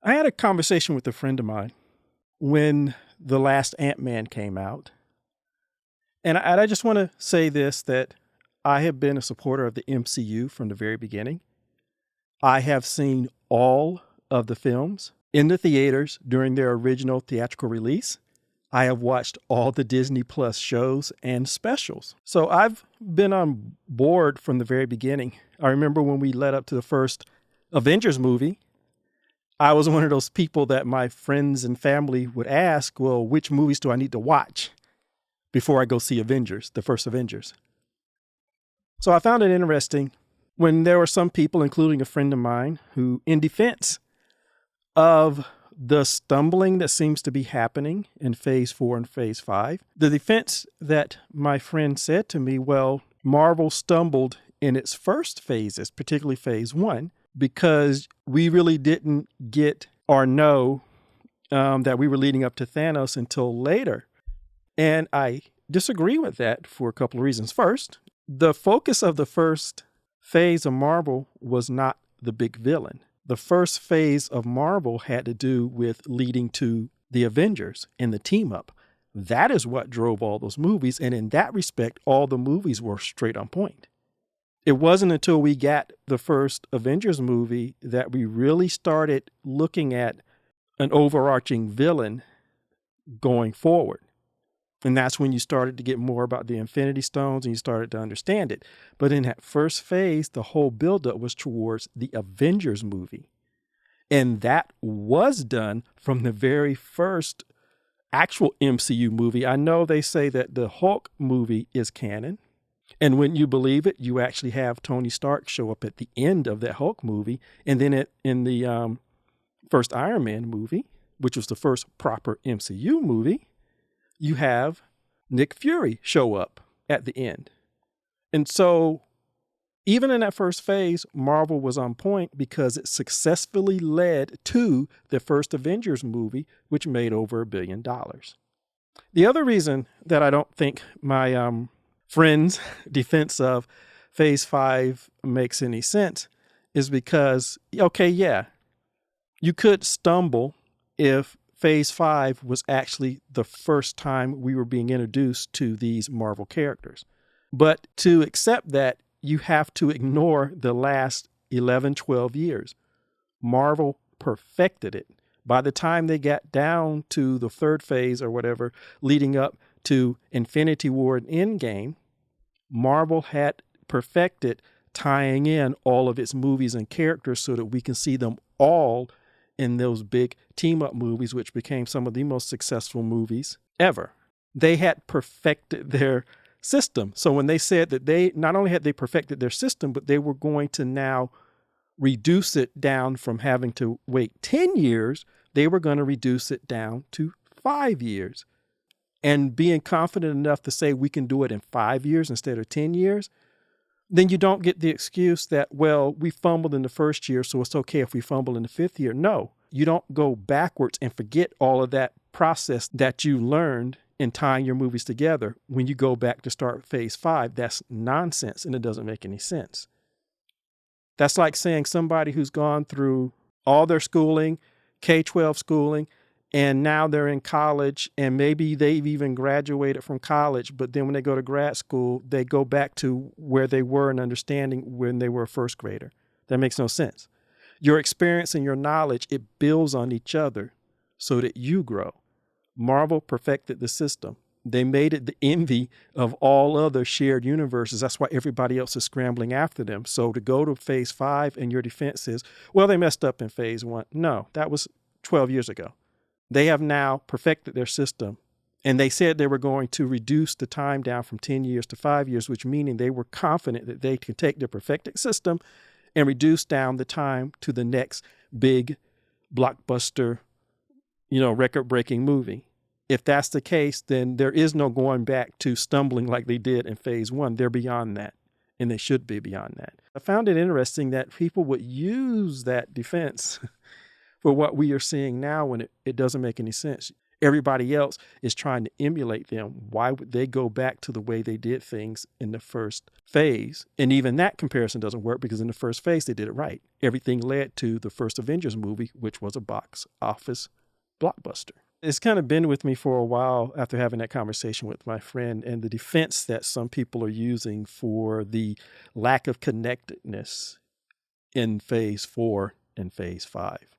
I had a conversation with a friend of mine when the last Ant-Man came out. And I just want to say this, that I have been a supporter of the MCU from the very beginning. I have seen all of the films in the theaters during their original theatrical release. I have watched all the Disney Plus shows and specials. So I've been on board from the very beginning. I remember when we led up to the first Avengers movie, I was one of those people that my friends and family would ask, well, which movies do I need to watch before I go see Avengers, the first Avengers? So I found it interesting when there were some people, including a friend of mine, who, in defense of the stumbling that seems to be happening in phase 4 and phase 5, the defense that my friend said to me, well, Marvel stumbled in its first phases, particularly phase 1, because we really didn't get or know that we were leading up to Thanos until later. And I disagree with that for a couple of reasons. First, the focus of the first phase of Marvel was not the big villain. The first phase of Marvel had to do with leading to the Avengers and the team up. That is what drove all those movies. And in that respect, all the movies were straight on point. It wasn't until we got the first Avengers movie that we really started looking at an overarching villain going forward. And that's when you started to get more about the Infinity Stones and you started to understand it. But in that first phase, the whole buildup was towards the Avengers movie. And that was done from the very first actual MCU movie. I know they say that the Hulk movie is canon. And when you believe it, you actually have Tony Stark show up at the end of that Hulk movie. And then in the first Iron Man movie, which was the first proper MCU movie, you have Nick Fury show up at the end. And so even in that first phase, Marvel was on point because it successfully led to the first Avengers movie, which made over $1 billion. The other reason that I don't think my friends' defense of phase 5 makes any sense is because, okay, yeah, you could stumble if phase 5 was actually the first time we were being introduced to these Marvel characters. But to accept that, you have to ignore the last 11, 12 years. Marvel perfected it. By the time they got down to the third phase or whatever, leading up to Infinity War and Endgame, Marvel had perfected tying in all of its movies and characters so that we can see them all in those big team-up movies, which became some of the most successful movies ever. They had perfected their system. So when they said that they not only had they perfected their system, but they were going to now reduce it down from having to wait 10 years, they were going to reduce it down to 5 years. And being confident enough to say we can do it in 5 years instead of 10 years, then you don't get the excuse that, well, we fumbled in the first year, so it's okay if we fumble in the 5th year. No, you don't go backwards and forget all of that process that you learned in tying your movies together when you go back to start phase 5. That's nonsense, and it doesn't make any sense. That's like saying somebody who's gone through all their schooling, K-12 schooling, and now they're in college, and maybe they've even graduated from college, but then when they go to grad school, they go back to where they were in understanding when they were a first grader. That makes no sense. Your experience and your knowledge, it builds on each other so that you grow. Marvel perfected the system. They made it the envy of all other shared universes. That's why everybody else is scrambling after them. So to go to phase 5 and your defense is, well, they messed up in phase 1. No, that was 12 years ago. They have now perfected their system, and they said they were going to reduce the time down from 10 years to 5 years, which meaning they were confident that they could take their perfected system and reduce down the time to the next big blockbuster, record-breaking movie. If that's the case, then there is no going back to stumbling like they did in phase 1. They're beyond that, and they should be beyond that. I found it interesting that people would use that defense for what we are seeing now when it doesn't make any sense. Everybody else is trying to emulate them. Why would they go back to the way they did things in the first phase? And even that comparison doesn't work because in the first phase, they did it right. Everything led to the first Avengers movie, which was a box office blockbuster. It's kind of been with me for a while after having that conversation with my friend, and the defense that some people are using for the lack of connectedness in phase 4 and phase 5.